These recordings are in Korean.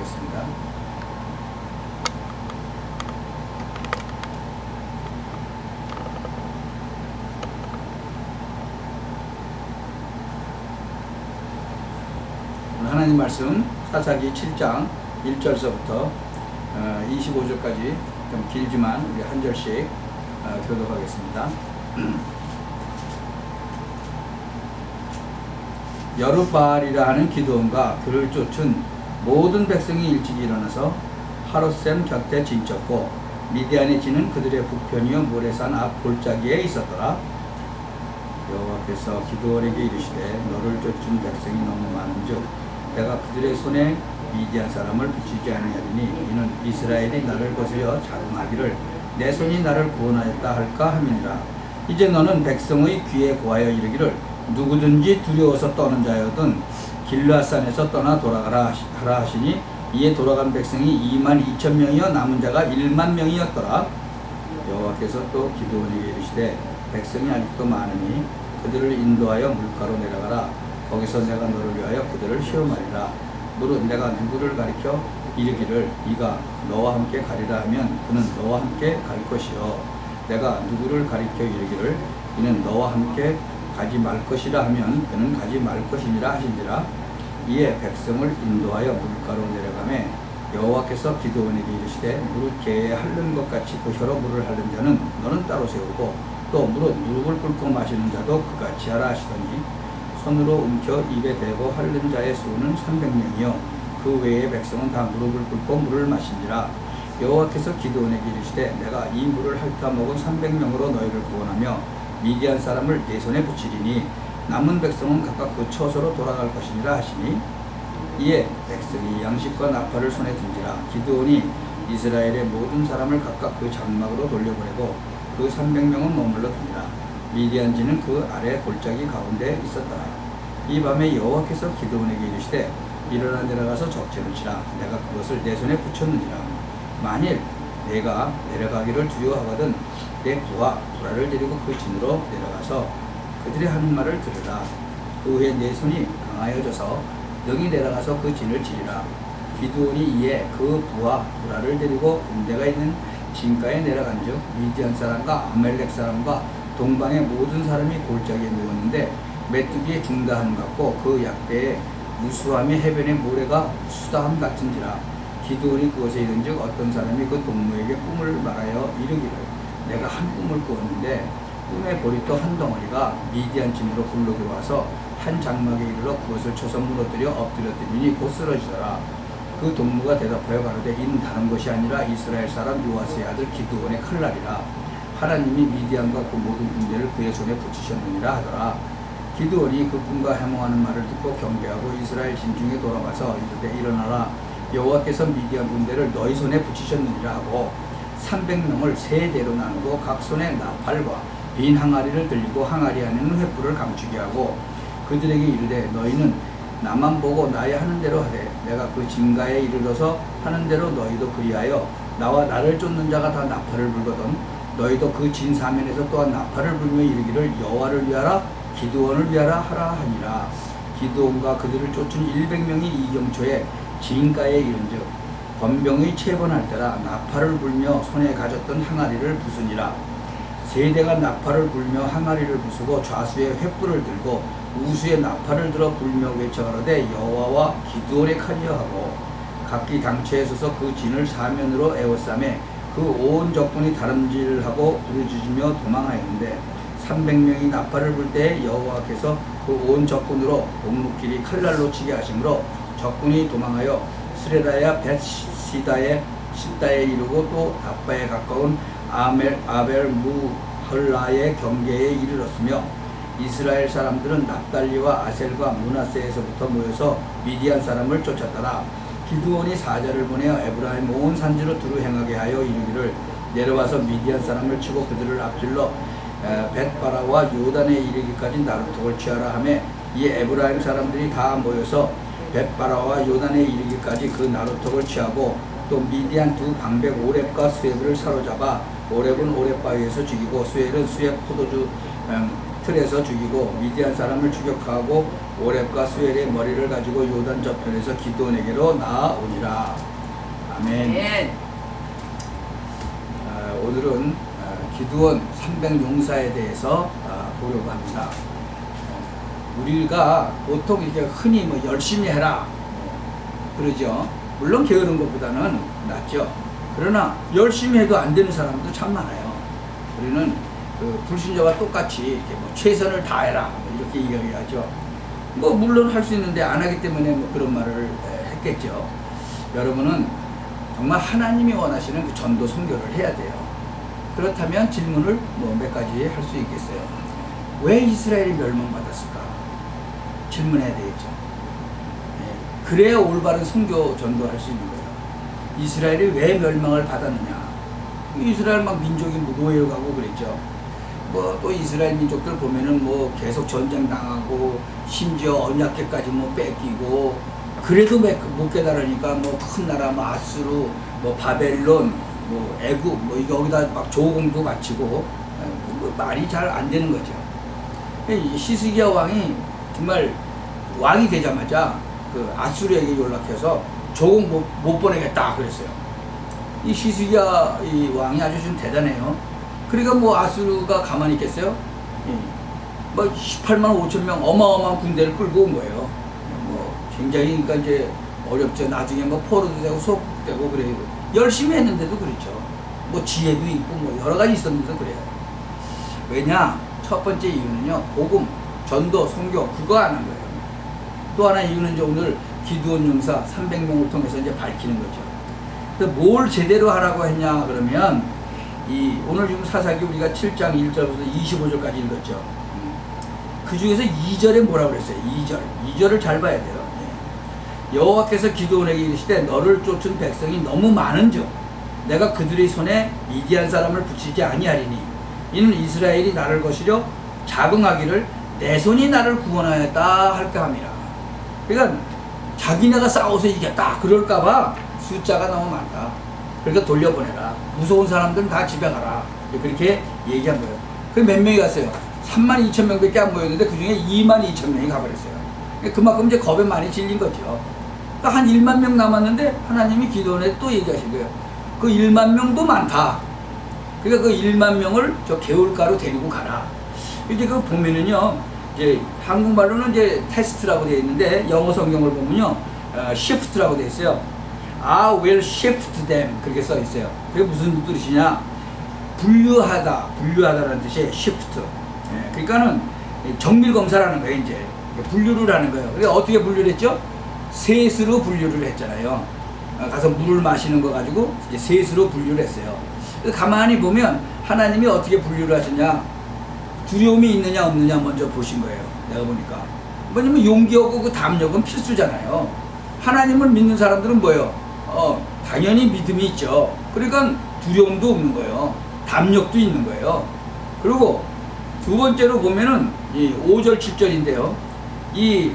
하겠습니다. 하나님 말씀 사사기 7장 1절서부터 25절까지 좀 길지만 우리 한 절씩 교독하겠습니다. 여룻바알이라 하는 기드온과 그를 쫓은 모든 백성이 일찍 일어나서 하롯셈 곁에 진쳤고 미디안의 진은 그들의 북편이요 모래산 앞 골짜기에 있었더라. 여호와께서 기드온에게 이르시되 너를 쫓은 백성이 너무 많은즉 내가 그들의 손에 미디안 사람을 붙이지 아니하리니 이는 이스라엘이 나를 거스려 자랑하기를 내 손이 나를 구원하였다 할까 함이니라. 이제 너는 백성의 귀에 고하여 이르기를 누구든지 두려워서 떠는 자여든 길르앗산에서 떠나 돌아가라 하라 하시니 이에 돌아간 백성이 22,000명이요 남은 자가 10,000명이었더라. 여호와께서 또 기드온에게 이르시되 백성이 아직도 많으니 그들을 인도하여 물가로 내려가라. 거기서 내가 너를 위하여 그들을 시험하리라. 무릇 내가 누구를 가리켜 이르기를 이가 너와 함께 가리라 하면 그는 너와 함께 갈 것이요 내가 누구를 가리켜 이르기를 이는 너와 함께 가지 말 것이라 하면 그는 가지 말 것이니라 하시니라. 이에 백성을 인도하여 물가로 내려가매 여호와께서 기드온에게 이르시되 무릇 개에 핥는 것 같이 그 혀로 물을 핥는 자는 너는 따로 세우고 또 무릇 무릎을 꿇고 마시는 자도 그같이 하라 하시더니 손으로 움켜 입에 대고 핥는 자의 수는 300명이요 그 외의 백성은 다 무릎을 꿇고 물을 마신지라. 여호와께서 기드온에게 이르시되 내가 이 물을 핥아 먹은 300명으로 너희를 구원하며 미디안 사람을 내 손에 붙이리니 남은 백성은 각각 그 처소로 돌아갈 것이니라 하시니 이에 백성이 양식과 나팔을 손에 든지라. 기드온이 이스라엘의 모든 사람을 각각 그 장막으로 돌려보내고 그 300명은 머물러 두니라. 미디안지는 그 아래 골짜기 가운데 있었더라. 이 밤에 여호와께서 기드온에게 이르시되 일어나 내려가서 적재를 치라. 내가 그것을 내 손에 붙였느니라. 만일 내가 내려가기를 두려워하거든 내 부하 부라를 데리고 그 진으로 내려가서 그들의 하는 말을 들으라. 그 후에 내 손이 강하여져서 능히 내려가서 그 진을 치리라. 기드온이 이에 그 부하 부라를 데리고 군대가 있는 진가에 내려간즉 미디안 사람과 아멜렉 사람과 동방의 모든 사람이 골짜기에 누웠는데 메뚜기의 중다함 같고 그 약대에 무수함의 해변의 모래가 수다함 같은지라. 기드온이 그것에 이른즉 어떤 사람이 그 동무에게 꿈을 말하여 이르기를 내가 한 꿈을 꾸었는데 꿈의 보리떡 한 덩어리가 미디안 진으로 굴러 들어와서 한 장막에 이르러 그것을 쳐서 무너뜨려 엎드렸더니 곧 쓰러지더라. 그 동무가 대답하여 가로되 이는 다른 것이 아니라 이스라엘 사람 요아스의 아들 기드온의 칼날이라. 하나님이 미디안과 그 모든 군대를 그의 손에 붙이셨느니라 하더라. 기드온이 그 꿈과 해몽하는 말을 듣고 경배하고 이스라엘 진중에 돌아가서 이르되 일어나라. 여호와께서 미디안 군대를 너희 손에 붙이셨느니라 하고 300명을 세 대로 나누고 각 손에 나팔과 빈 항아리를 들리고 항아리 안에는 횃불을 감추게 하고 그들에게 이르되 너희는 나만 보고 나의 하는 대로 하되 내가 그 진가에 이르러서 하는 대로 너희도 그리하여 나와 나를 쫓는 자가 다 나팔을 불거든 너희도 그 진 사면에서 또한 나팔을 불며 이르기를 여호와를 위하라 기드온을 위하라 하라 하니라. 기드온과 그들을 쫓은 100명이 이경초에 진가에 이른즉 번병의 채번할 때라 나팔을 불며 손에 가졌던 항아리를 부수니라. 세대가 나팔을 불며 항아리를 부수고 좌수에 횃불을 들고 우수에 나팔을 들어 불며 외쳐가로되 여호와와 기드온의 칼이여 하고 각기 당처에 서서 그 진을 사면으로 에워싸매 그 온 적군이 다름질하고 부르짖으며 도망하였는데 300명이 나팔을 불 때 여호와께서 그 온 적군으로 동무끼리 칼날로 치게 하심으로 적군이 도망하여 스레다야 벳시다에 십다에 이르고 또 답바에 가까운 아벨 무헐라의 경계에 이르렀으며 이스라엘 사람들은 납달리와 아셀과 므낫세에서부터 모여서 미디안 사람을 쫓았더라. 기드온이 사자를 보내어 에브라임 온 산지로 두루 행하게 하여 이르기를 내려와서 미디안 사람을 치고 그들을 앞질러 벳바라와 요단에 이르기까지 나루톡을 취하라 하매 이에 에브라임 사람들이 다 모여서 벳바라와 요단에 이르기까지 그 나루톡을 취하고 또 미디안 두 방백 오렙과 수엘을 사로잡아 오렙은 오렙 바위에서 죽이고 수엘은 수엘 포도주 틀에서 죽이고 미디안 사람을 추격하고 오렙과 수엘의 머리를 가지고 요단 저편에서 기드온에게로 나아오니라. 아멘. 오늘은 기드온 300용사에 대해서 보려고 합니다. 우리가 보통 이렇게 흔히 뭐 열심히 해라 그러죠. 물론 게으른 것보다는 낫죠. 그러나 열심히 해도 안 되는 사람도 참 많아요. 우리는 그 불신자와 똑같이 이렇게 뭐 최선을 다해라 뭐 이렇게 이야기하죠. 뭐 물론 할 수 있는데 안 하기 때문에 뭐 그런 말을 했겠죠. 여러분은 정말 하나님이 원하시는 그 전도 선교를 해야 돼요. 그렇다면 질문을 뭐 몇 가지 할 수 있겠어요. 왜 이스라엘이 멸망받았을까? 질문해야 되겠죠. 그래야 올바른 선교 전도할 수 있는 거예요. 이스라엘이 왜 멸망을 받았느냐? 이스라엘 막 민족이 뭐 노예로 가고 그랬죠. 뭐 또 이스라엘 민족들 보면은 뭐 계속 전쟁 당하고 심지어 언약궤까지 뭐 뺏기고 그래도 못 깨달으니까 뭐 큰 나라 뭐 아수르 뭐 바벨론 뭐 애굽 뭐 여기다 막 조공도 바치고 뭐 말이 잘 안 되는 거죠. 시스기야 왕이 정말 왕이 되자마자 그 아수르에게 연락해서 조공 못 보내겠다 그랬어요. 이 시스기야 이 왕이 아주 좀 대단해요. 그러니까 뭐 아수르가 가만히 있겠어요? 뭐 18만 5천 명 어마어마한 군대를 끌고 온 거예요. 뭐 굉장히 그러니까 이제 어렵죠. 나중에 뭐 포로도 되고 소국도 되고 그래요. 열심히 했는데도 그렇죠. 뭐 지혜도 있고 뭐 여러 가지 있었는데도 그래요. 왜냐? 첫 번째 이유는요. 복음, 전도, 선교 그거 안 한 거예요. 또 하나 이유는 이제 오늘 기드온 용사 300명을 통해서 이제 밝히는 거죠. 그래서 뭘 제대로 하라고 했냐 그러면 오늘 지금 사사기 우리가 7장 1절부터 25절까지 읽었죠. 그 중에서 2절에 뭐라고 그랬어요? 2절을 잘 봐야 돼요. 여호와께서 기드온에게 이르시되 너를 쫓은 백성이 너무 많은즉 내가 그들의 손에 미디안 사람을 붙이지 아니하리니 이는 이스라엘이 나를 거스려 자긍하기를 내 손이 나를 구원하였다 할까 함이라. 그러니까 자기네가 싸워서 이겼다 그럴까봐 숫자가 너무 많다. 그러니까 돌려보내라. 무서운 사람들은 다 집에 가라. 그렇게 얘기한 거예요. 그 몇 명이 갔어요? 3만 2천 명밖에 안 모였는데 그 중에 2만 2천 명이 가버렸어요. 그만큼 이제 겁에 많이 질린 거죠. 그러니까 한 1만 명 남았는데 하나님이 기도원에 또 얘기하신 거예요. 그 1만 명도 많다. 그러니까 그 1만 명을 저 개울가로 데리고 가라. 이제 그 보면은요, 이제 한국말로는 이제 테스트라고 되어 있는데 영어 성경을 보면요, shift라고 되어 있어요. I will shift them 그렇게 써 있어요. 그게 무슨 뜻이냐? 분류하다라는 뜻이 shift. 그러니까는 정밀 검사라는 거예요. 이제 분류를 하는 거예요. 그러니까 어떻게 분류를 했죠? 셋으로 분류를 했잖아요. 가서 물을 마시는 거 가지고 이제 셋으로 분류를 했어요. 가만히 보면 하나님이 어떻게 분류를 하시냐? 두려움이 있느냐 없느냐 먼저 보신 거예요. 내가 보니까. 뭐냐면 용기하고 그 담력은 필수잖아요. 하나님을 믿는 사람들은 뭐예요? 당연히 믿음이 있죠. 그러니까 두려움도 없는 거예요. 담력도 있는 거예요. 그리고 두 번째로 보면은 이 5절 7절인데요. 이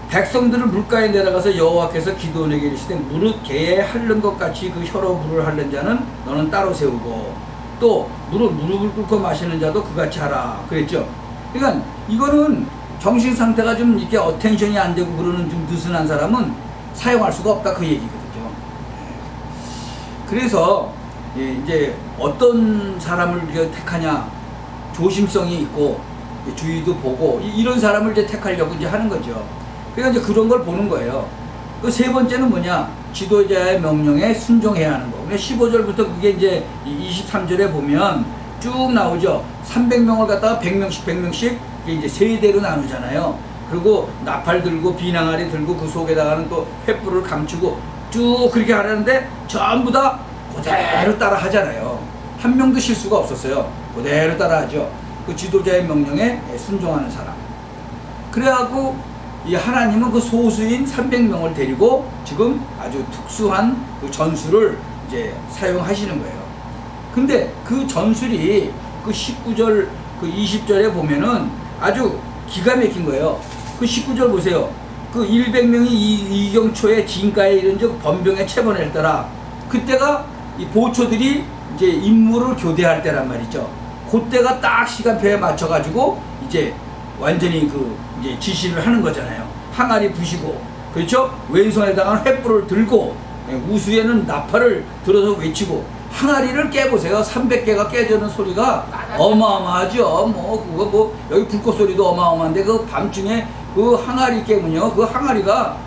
백성들을 물가에 내려가서 여호와께서 기드온에게 이르시되 무릇 개에 핥는 것 같이 그 혀로 물을 핥는 자는 너는 따로 세우고 또 무릎을 꿇고 마시는 자도 그같이 하라 그랬죠. 그러니까 이거는 정신 상태가 좀 이렇게 어텐션이 안 되고 그러는 좀 느슨한 사람은 사용할 수가 없다 그 얘기거든요. 그래서 이제 어떤 사람을 택하냐 조심성이 있고 주의도 보고 이런 사람을 이제 택하려고 이제 하는 거죠. 그러니까 이제 그런 걸 보는 거예요. 그 세 번째는 뭐냐? 지도자의 명령에 순종해야 하는 거. 15절부터 그게 이제 23절에 보면 쭉 나오죠. 300명을 갖다가 100명씩 이제 세대로 나누잖아요. 그리고 나팔 들고 비낭아리 들고 그 속에다가는 또 횃불을 감추고 쭉 그렇게 하려는데 전부 다 그대로 따라 하잖아요. 한 명도 실수가 없었어요. 그대로 따라 하죠. 그 지도자의 명령에 순종하는 사람. 그래갖고 이 하나님은 그 소수인 300명을 데리고 지금 아주 특수한 그 전술을 이제 사용하시는 거예요. 근데 그 전술이 그 19절, 그 20절에 보면은 아주 기가 막힌 거예요. 그 19절 보세요. 그 100명이 이경초에 진가에 이른 즉 번병에 채번을 따라 그때가 이 보초들이 이제 임무를 교대할 때란 말이죠. 그때가 딱 시간표에 맞춰가지고 이제 완전히 이제 지시를 하는 거잖아요. 항아리 부시고, 그렇죠? 왼손에다가 횃불을 들고, 우수에는 나팔을 들어서 외치고, 항아리를 깨보세요. 300개가 깨지는 소리가 어마어마하죠. 여기 불꽃 소리도 어마어마한데, 그 밤중에 그 항아리 깨면요, 그 항아리가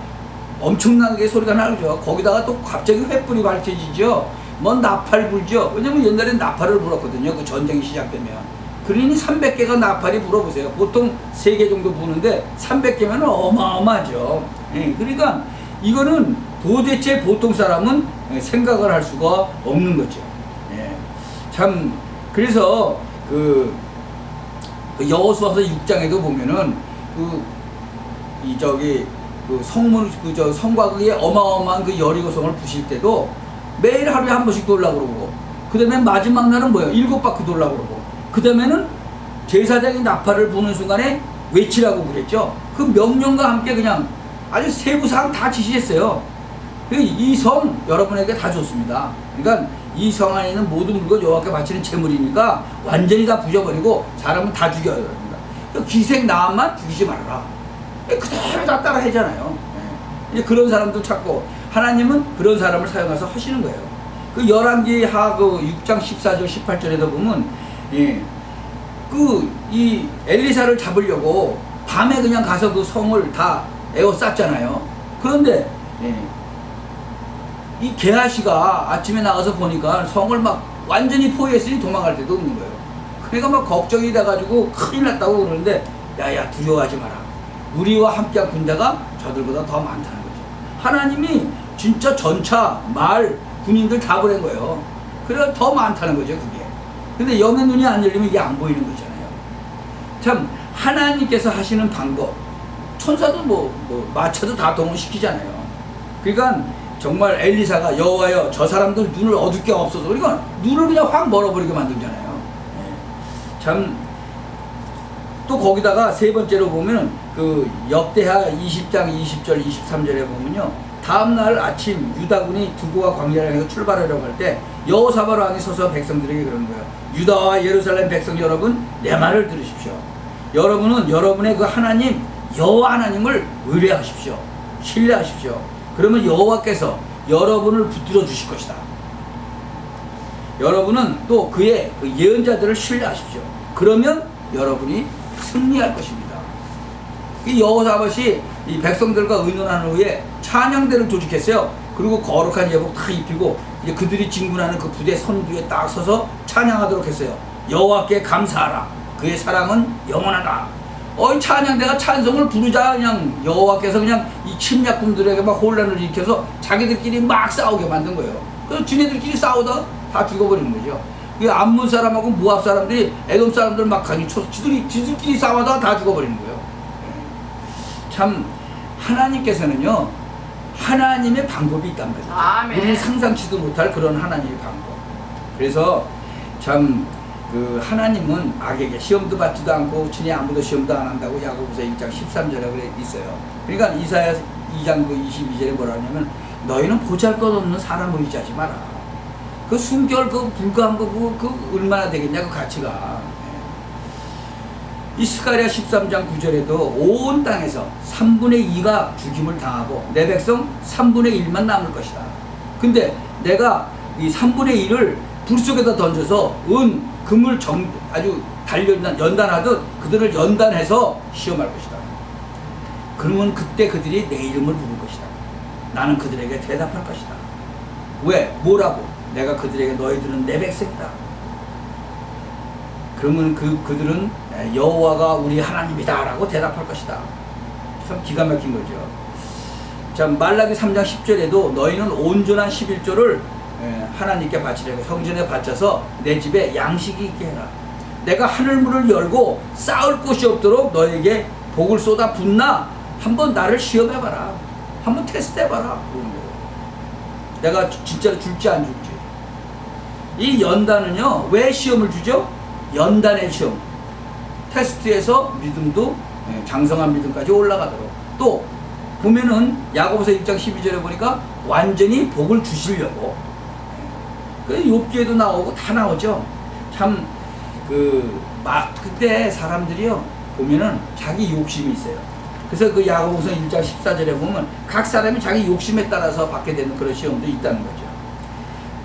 엄청나게 소리가 나죠. 거기다가 또 갑자기 횃불이 밝혀지죠. 나팔 불죠. 왜냐면 옛날엔 나팔을 불었거든요. 그 전쟁이 시작되면. 그러니 300개가 나팔이 불어보세요. 보통 3개 정도 부는데 300개면 어마어마하죠. 그러니까 이거는 도대체 보통 사람은 생각을 할 수가 없는 거죠. 참, 그래서 그 여호수아서 6장에도 보면은 성곽의 어마어마한 그 여리고성을 부실 때도 매일 하루에 한 번씩 돌라고 그러고, 그 다음에 마지막 날은 뭐예요? 7바퀴 돌라고 그러고, 그 다음에는 제사장이 나팔을 부는 순간에 외치라고 그랬죠. 그 명령과 함께 그냥 아주 세부사항 다 지시했어요. 이 성 여러분에게 다 줬습니다. 그러니까 이 성 안에 있는 모든 물건 여호와께 바치는 제물이니까 완전히 다 부셔버리고 사람은 다 죽여야 됩니다. 기생 나만 죽이지 말아라. 그대로 다 따라 하잖아요. 이제 그런 사람도 찾고, 하나님은 그런 사람을 사용해서 하시는 거예요. 그 열왕기하 6장 14절 18절에도 보면, 이 엘리사를 잡으려고 밤에 그냥 가서 그 성을 다 에워쌌잖아요. 그런데 이 게하시가 아침에 나가서 보니까 성을 막 완전히 포위했으니 도망갈 데도 없는 거예요. 그러니까 막 걱정이 돼가지고 큰일 났다고 그러는데, 야야 두려워하지 마라. 우리와 함께한 군대가 저들보다 더 많다는 거죠. 하나님이 진짜 전차, 말, 군인들 다 보낸 거예요. 그래서 더 많다는 거죠, 그게. 근데 영의 눈이 안 열리면 이게 안 보이는 거잖아요. 참, 하나님께서 하시는 방법, 천사도 마차도 다 동원시키잖아요. 그러니까 정말 엘리사가 여호와여 저 사람들 눈을 어둡게 없어서, 그러니까 눈을 그냥 확 멀어버리게 만들잖아요. 참, 또 거기다가 세 번째로 보면 그 역대하 20장 20절 23절에 보면요, 다음날 아침 유다군이 두고와 광야를 향해서 출발하려고 할 때 여호사밧 왕이 서서 백성들에게 그러는 거예요. 유다와 예루살렘 백성 여러분, 내 말을 들으십시오. 여러분은 여러분의 그 하나님 여호와 하나님을 의뢰하십시오. 신뢰하십시오. 그러면 여호와께서 여러분을 붙들어 주실 것이다. 여러분은 또 그의 그 예언자들을 신뢰하십시오. 그러면 여러분이 승리할 것입니다. 이 여호사밧이 이 백성들과 의논한 후에 찬양대를 조직했어요. 그리고 거룩한 예복 다 입히고 이제 그들이 진군하는 그 부대 선두에 딱 서서 찬양하도록 했어요. 여호와께 감사하라. 그의 사랑은 영원하다. 이 찬양대가 찬송을 부르자 그냥 여호와께서 그냥 이 침략군들에게 막 혼란을 일으켜서 자기들끼리 막 싸우게 만든 거예요. 그래서 지네들끼리 싸우다가 다 죽어버리는 거죠. 그 암몬 사람하고 모압 사람들이 에돔 사람들 막 가니 지들끼리 싸우다가 다 죽어버리는 거예요. 참, 하나님께서는요, 하나님의 방법이 있단 말이죠. 우리는 상상치도 못할 그런 하나님의 방법. 그래서 참 그 하나님은 악에게 시험도 받지도 않고 친히 아무도 시험도 안 한다고 야고보서 1장 13절에 그래 있어요. 그러니까 이사야 2장 22절에 뭐라 하냐면, 너희는 보잘것없는 사람 의지하지 마라. 그 순결 그 불과한 거 그 얼마나 되겠냐 그 가치가. 이 스가랴 13장 9절에도 온 땅에서 3분의 2가 죽임을 당하고 내 백성 3분의 1만 남을 것이다. 근데 내가 이 3분의 1을 불 속에다 던져서 금을 아주 연단하듯 그들을 연단해서 시험할 것이다. 그러면 그때 그들이 내 이름을 부를 것이다. 나는 그들에게 대답할 것이다. 왜? 뭐라고? 내가 그들에게 너희들은 내 백성이다. 그러면 그들은 여호와가 우리 하나님이다 라고 대답할 것이다. 참 기가 막힌 거죠. 자, 말라기 3장 10절에도 너희는 온전한 11조를 하나님께 바치려고 성전에 바쳐서 내 집에 양식이 있게 해라. 내가 하늘문을 열고 싸울 곳이 없도록 너에게 복을 쏟아 붓나 한번 나를 시험해봐라. 한번 테스트해봐라. 내가 진짜로 줄지 안 줄지. 이 연단은요, 왜 시험을 주죠? 연단의 시험. 테스트에서 믿음도 장성한 믿음까지 올라가도록. 또 보면은 야고보서 1장 12절에 보니까 완전히 복을 주시려고. 그 욥기에도 나오고 다 나오죠. 참 그때 사람들이요 보면은 자기 욕심이 있어요. 그래서 그 야고보서 1장 14절에 보면 각 사람이 자기 욕심에 따라서 받게 되는 그런 시험도 있다는 거죠.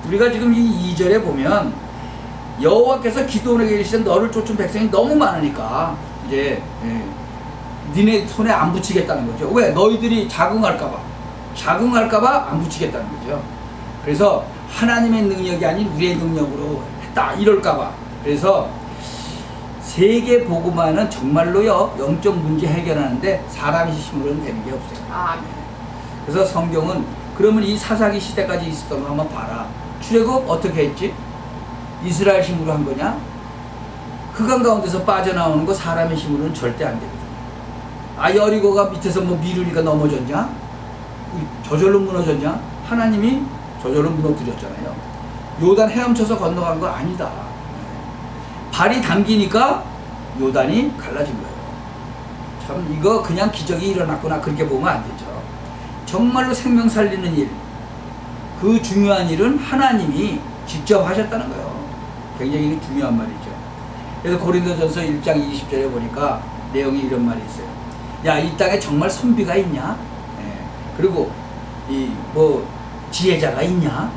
우리가 지금 이 2절에 보면 여호와께서 기드온에게 이르시되 너를 쫓은 백성이 너무 많으니까 이제 니네 손에 안 붙이겠다는 거죠. 왜? 너희들이 자긍할까봐 안 붙이겠다는 거죠. 그래서 하나님의 능력이 아닌 우리의 능력으로 했다 이럴까봐. 그래서 세계 복음화는 정말로요 영적 문제 해결하는데 사람의 힘으로는 되는 게 없어요. 그래서 성경은 그러면 이 사사기 시대까지 있었던 거 한번 봐라. 출애굽 어떻게 했지? 이스라엘 힘으로 한 거냐? 흑암 가운데서 빠져나오는 거 사람의 힘으로는 절대 안 되거든요. 여리고가 밑에서 뭐 미루니까 넘어졌냐? 저절로 무너졌냐? 하나님이 저절로 무너뜨렸잖아요. 요단 헤엄쳐서 건너간 거 아니다. 발이 담기니까 요단이 갈라진 거예요. 참 이거 그냥 기적이 일어났구나 그렇게 보면 안 되죠. 정말로 생명 살리는 일, 그 중요한 일은 하나님이 직접 하셨다는 거예요. 굉장히 중요한 말이죠. 그래서 고린도전서 1장 20절에 보니까 내용이 이런 말이 있어요. 야, 이 땅에 정말 선비가 있냐? 그리고 지혜자가 있냐?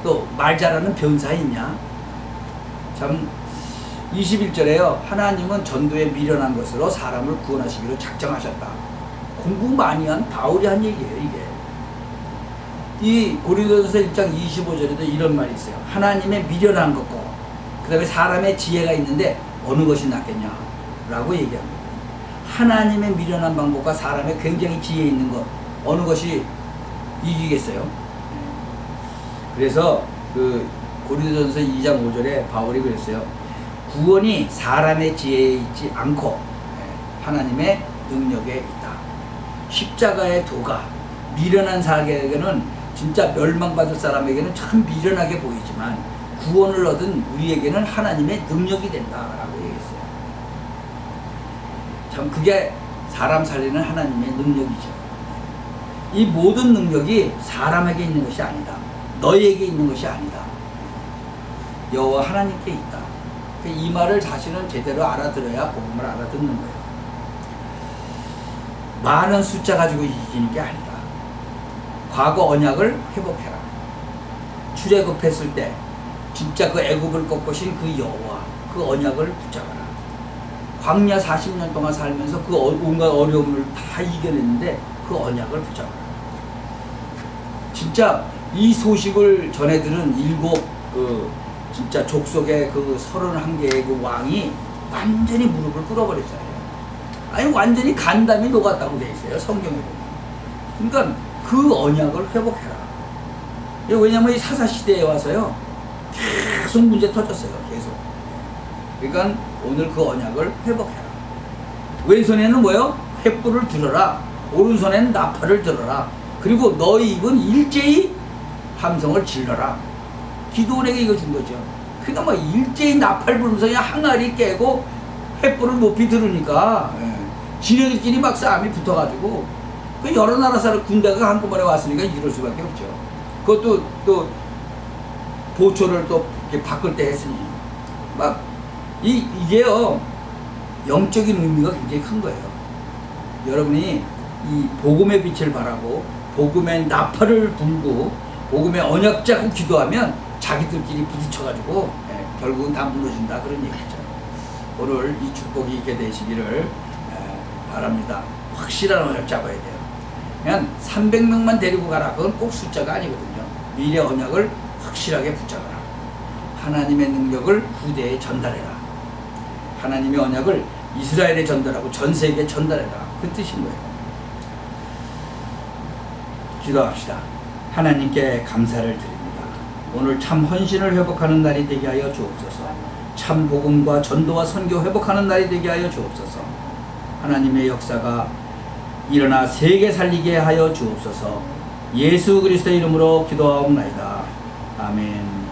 또 말 잘하는 변사 있냐? 참 21절에요. 하나님은 전도에 미련한 것으로 사람을 구원하시기로 작정하셨다. 공부 많이 한 바울이 한 얘기예요, 이게. 이 고린도전서 1장 25절에도 이런 말이 있어요. 하나님의 미련한 것과 그 다음에 사람의 지혜가 있는데 어느 것이 낫겠냐? 라고 얘기합니다. 하나님의 미련한 방법과 사람의 굉장히 지혜 있는 것 어느 것이 이기겠어요? 그래서 그 고린도전서 2장 5절에 바울이 그랬어요. 구원이 사람의 지혜에 있지 않고 하나님의 능력에 있다. 십자가의 도가 미련한 사람에게는 진짜 멸망받을 사람에게는 참 미련하게 보이지만 구원을 얻은 우리에게는 하나님의 능력이 된다라고 얘기했어요. 참 그게 사람 살리는 하나님의 능력이죠. 이 모든 능력이 사람에게 있는 것이 아니다. 너희에게 있는 것이 아니다. 여호와 하나님께 있다. 이 말을 사실은 제대로 알아들어야 복음을 알아듣는 거예요. 많은 숫자 가지고 이기는 게 아니다. 과거 언약을 회복해라. 출애굽했을 때 진짜 그 애굽을 꺾으신 그 여호와 그 언약을 붙잡아라. 광야 40년 동안 살면서 그 온갖 어려움을 다 이겨냈는데 그 언약을 붙잡아라. 진짜 이 소식을 전해들은 진짜 족속의 그 31개의 그 왕이 완전히 무릎을 꿇어버렸잖아요. 아니 완전히 간담이 녹았다고 돼 있어요, 성경에 보면. 그러니까 그 언약을 회복해라. 왜냐면 이 사사시대에 와서요 계속 문제 터졌어요. 계속. 그러니까 오늘 그 언약을 회복해라. 왼손에는 뭐요? 횃불을 들어라. 오른손에는 나팔을 들어라. 그리고 너희 입은 일제히 함성을 질러라. 기드온에게 이거 준 거죠. 그러니까 뭐 일제히 나팔 부르면서 항아리 깨고 횃불을 높이 들으니까 지네들끼리 막 싸움이 붙어가지고 그 여러 나라 사람 군대가 한꺼번에 왔으니까 이럴 수밖에 없죠. 그것도 또 보초를 또 이렇게 바꿀 때 했으니 막 이게요 영적인 의미가 굉장히 큰 거예요. 여러분이 이 복음의 빛을 바라고 복음의 나팔을 불고 복음의 언약 잡고 기도하면 자기들끼리 부딪혀가지고 결국은 다 무너진다 그런 얘기죠. 오늘 이 축복이 있게 되시기를 바랍니다. 확실한 언약 잡아야 돼요. 그냥 300명만 데리고 가라. 그건 꼭 숫자가 아니거든요. 미래 언약을 확실하게 붙잡아라. 하나님의 능력을 후대에 전달해라. 하나님의 언약을 이스라엘에 전달하고 전 세계에 전달해라. 그 뜻인 거예요. 기도합시다. 하나님께 감사를 드립니다. 오늘 참 헌신을 회복하는 날이 되게 하여 주옵소서. 참 복음과 전도와 선교 회복하는 날이 되게 하여 주옵소서. 하나님의 역사가 일어나 세계 살리게 하여 주옵소서. 예수 그리스도의 이름으로 기도하옵나이다. 아멘.